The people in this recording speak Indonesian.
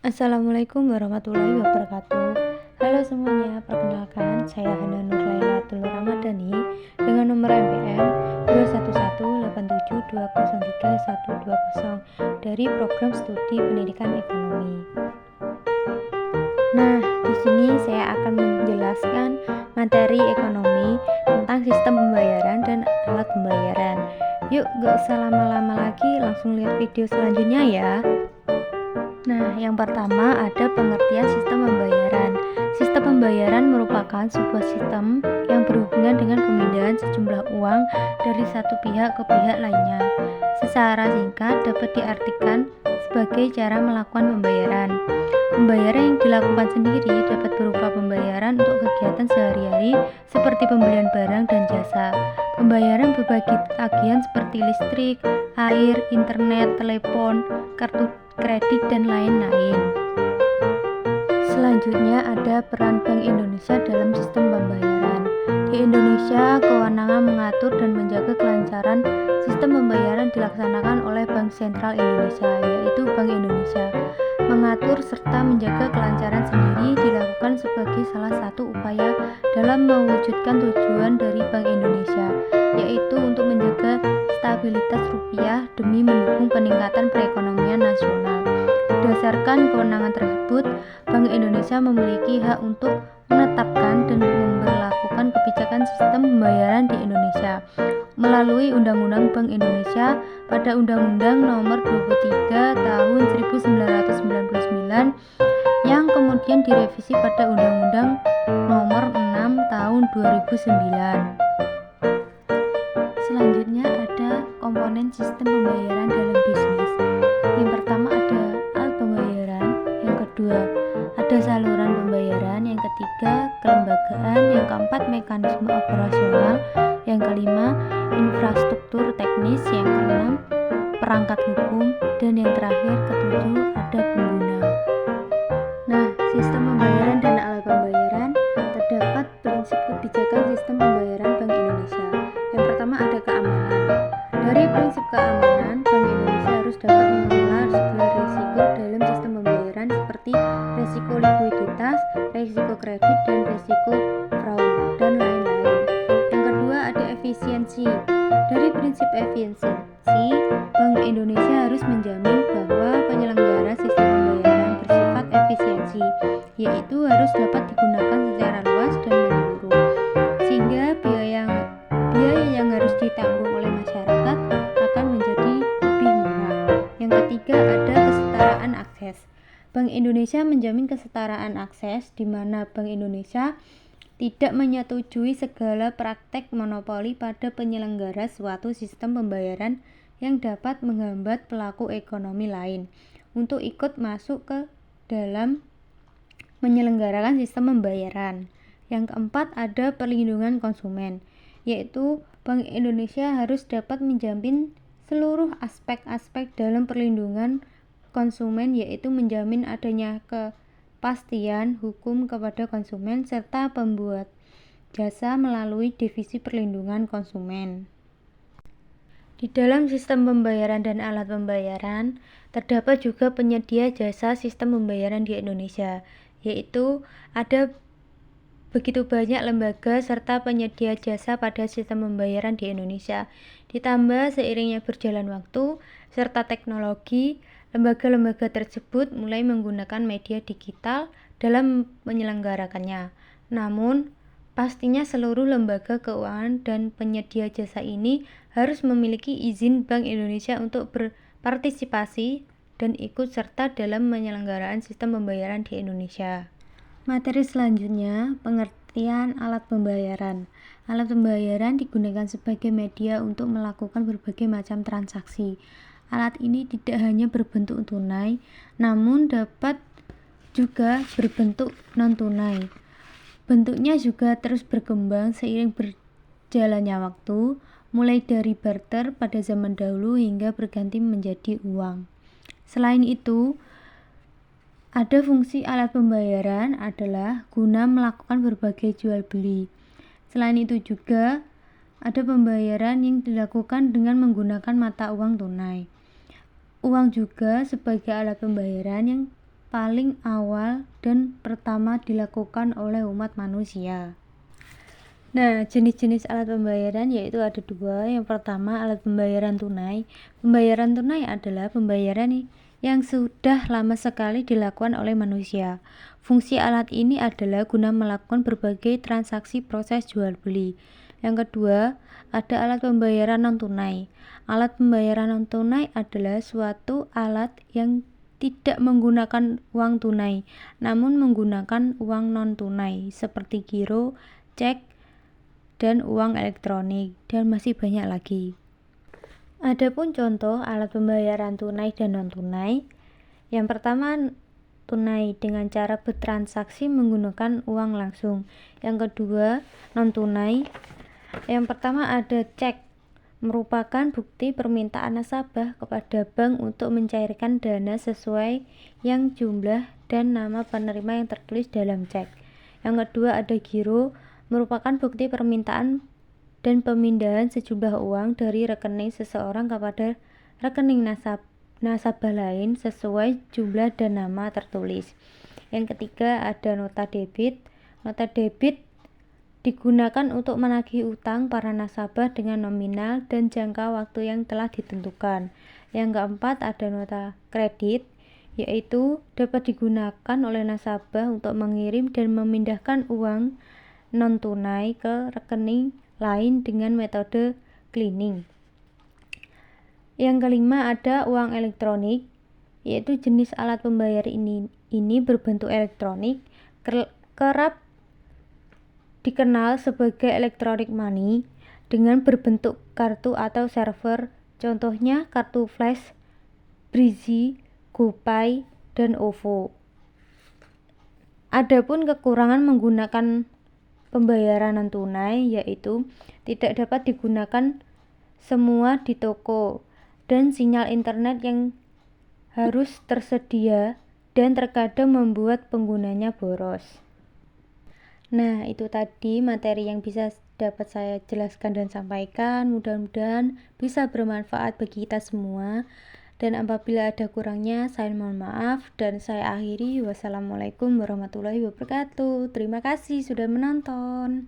Assalamualaikum warahmatullahi wabarakatuh. Halo semuanya, perkenalkan saya Hana Nurlailatul Ramadhani dengan nomor MPM 21187203120 dari Program Studi Pendidikan Ekonomi. Nah, di sini saya akan menjelaskan materi ekonomi tentang sistem pembayaran dan alat pembayaran. Yuk, gak usah lama-lama lagi, langsung lihat video selanjutnya ya. Nah, yang pertama ada pengertian sistem pembayaran. Sistem pembayaran merupakan sebuah sistem yang berhubungan dengan pemindahan sejumlah uang dari satu pihak ke pihak lainnya. Secara singkat dapat diartikan sebagai cara melakukan pembayaran. Pembayaran yang dilakukan sendiri dapat berupa pembayaran untuk kegiatan sehari-hari seperti pembelian barang dan jasa. Pembayaran berbagi tagihan seperti listrik, air, internet, telepon, kartu kredit, dan lain-lain. Selanjutnya ada peran Bank Indonesia dalam sistem pembayaran. Di Indonesia, kewenangan mengatur dan menjaga kelancaran sistem pembayaran dilaksanakan oleh Bank Sentral Indonesia, yaitu Bank Indonesia. Mengatur serta menjaga kelancaran sendiri dilakukan sebagai salah satu upaya dalam mewujudkan tujuan dari Bank Indonesia, yaitu untuk menjaga stabilitas rupiah demi mendukung peningkatan perekonomian nasional. Berdasarkan kewenangan tersebut, Bank Indonesia memiliki hak untuk menetapkan dan memberlakukan kebijakan sistem pembayaran di Indonesia melalui Undang-Undang Bank Indonesia pada Undang-Undang Nomor 23 Tahun 1999 yang kemudian direvisi pada Undang-Undang Nomor 6 Tahun 2009. Selanjutnya ada komponen sistem pembayaran dalam bisnis. Yang pertama ada alat pembayaran, yang kedua ada saluran pembayaran, yang ketiga kelembagaan, yang keempat mekanisme operasional, yang kelima infrastruktur teknis, yang keenam perangkat hukum, dan yang terakhir ketujuh ada pengguna. Nah, sistem pembayaran dan alat pembayaran terdapat prinsip kebijakan sistem pembayaran Bank Indonesia. Yang pertama ada keamanan. Dari prinsip keamanan, Bank Indonesia harus dapat mengelola segala risiko dalam sistem pembayaran seperti risiko likuiditas, risiko kredit, dan risiko fraud, dan lain-lain. Yang kedua ada efisiensi. Dari prinsip efisiensi, Bank Indonesia harus menjamin bahwa penyelenggara sistem pembayaran bersifat efisiensi, yaitu harus dapat digunakan secara luas dan menyeluruh, sehingga biaya yang harus ditanggung oleh masyarakat akan menjadi lebih murah. Yang ketiga ada kesetaraan akses. Bank Indonesia menjamin kesetaraan akses, di mana Bank Indonesia tidak menyetujui segala praktek monopoli pada penyelenggara suatu sistem pembayaran yang dapat menghambat pelaku ekonomi lain untuk ikut masuk ke dalam menyelenggarakan sistem pembayaran. Yang keempat ada perlindungan konsumen, yaitu Bank Indonesia harus dapat menjamin seluruh aspek-aspek dalam perlindungan konsumen, yaitu menjamin adanya kepastian hukum kepada konsumen serta pembuat jasa melalui divisi perlindungan konsumen. Di dalam sistem pembayaran dan alat pembayaran, terdapat juga penyedia jasa sistem pembayaran di Indonesia, yaitu ada begitu banyak lembaga serta penyedia jasa pada sistem pembayaran di Indonesia. Ditambah seiringnya berjalan waktu serta teknologi, lembaga-lembaga tersebut mulai menggunakan media digital dalam menyelenggarakannya. Namun, pastinya seluruh lembaga keuangan dan penyedia jasa ini harus memiliki izin Bank Indonesia untuk berpartisipasi dan ikut serta dalam penyelenggaraan sistem pembayaran di Indonesia. Materi selanjutnya, pengertian alat pembayaran. Alat pembayaran digunakan sebagai media untuk melakukan berbagai macam transaksi. Alat ini tidak hanya berbentuk tunai, namun dapat juga berbentuk non-tunai. Bentuknya juga terus berkembang seiring berjalannya waktu, mulai dari barter pada zaman dahulu hingga berganti menjadi uang. Selain itu, ada fungsi alat pembayaran adalah guna melakukan berbagai jual beli. Selain itu juga ada pembayaran yang dilakukan dengan menggunakan mata uang tunai. Uang juga sebagai alat pembayaran yang paling awal dan pertama dilakukan oleh umat manusia. Nah, jenis-jenis alat pembayaran yaitu ada dua. Yang pertama, alat pembayaran tunai. Pembayaran tunai adalah pembayaran yang sudah lama sekali dilakukan oleh manusia. Fungsi alat ini adalah guna melakukan berbagai transaksi proses jual beli. Yang kedua, ada alat pembayaran non-tunai. Alat pembayaran non-tunai adalah suatu alat yang tidak menggunakan uang tunai, namun menggunakan uang non-tunai seperti giro, cek, dan uang elektronik, dan masih banyak lagi. Adapun contoh alat pembayaran tunai dan non-tunai. Yang pertama, tunai dengan cara bertransaksi menggunakan uang langsung. Yang kedua, non-tunai. Yang pertama ada cek, merupakan bukti permintaan nasabah kepada bank untuk mencairkan dana sesuai yang jumlah dan nama penerima yang tertulis dalam cek. Yang kedua ada giro, merupakan bukti permintaan dan pemindahan sejumlah uang dari rekening seseorang kepada rekening nasabah lain sesuai jumlah dan nama tertulis. Yang ketiga ada nota debit. Nota debit digunakan untuk menagih utang para nasabah dengan nominal dan jangka waktu yang telah ditentukan. Yang keempat ada nota kredit, yaitu dapat digunakan oleh nasabah untuk mengirim dan memindahkan uang non-tunai ke rekening lain dengan metode cleaning. Yang kelima ada uang elektronik, yaitu jenis alat pembayar ini berbentuk elektronik, kerap dikenal sebagai electronic money dengan berbentuk kartu atau server, contohnya kartu flash, Breezy, GoPay, dan OVO. Adapun kekurangan menggunakan pembayaran non-tunai yaitu tidak dapat digunakan semua di toko dan sinyal internet yang harus tersedia dan terkadang membuat penggunanya boros. Nah, itu tadi materi yang bisa dapat saya jelaskan dan sampaikan. Mudah-mudahan bisa bermanfaat bagi kita semua. Dan apabila ada kurangnya, saya mohon maaf. Dan saya akhiri. Wassalamualaikum warahmatullahi wabarakatuh. Terima kasih sudah menonton.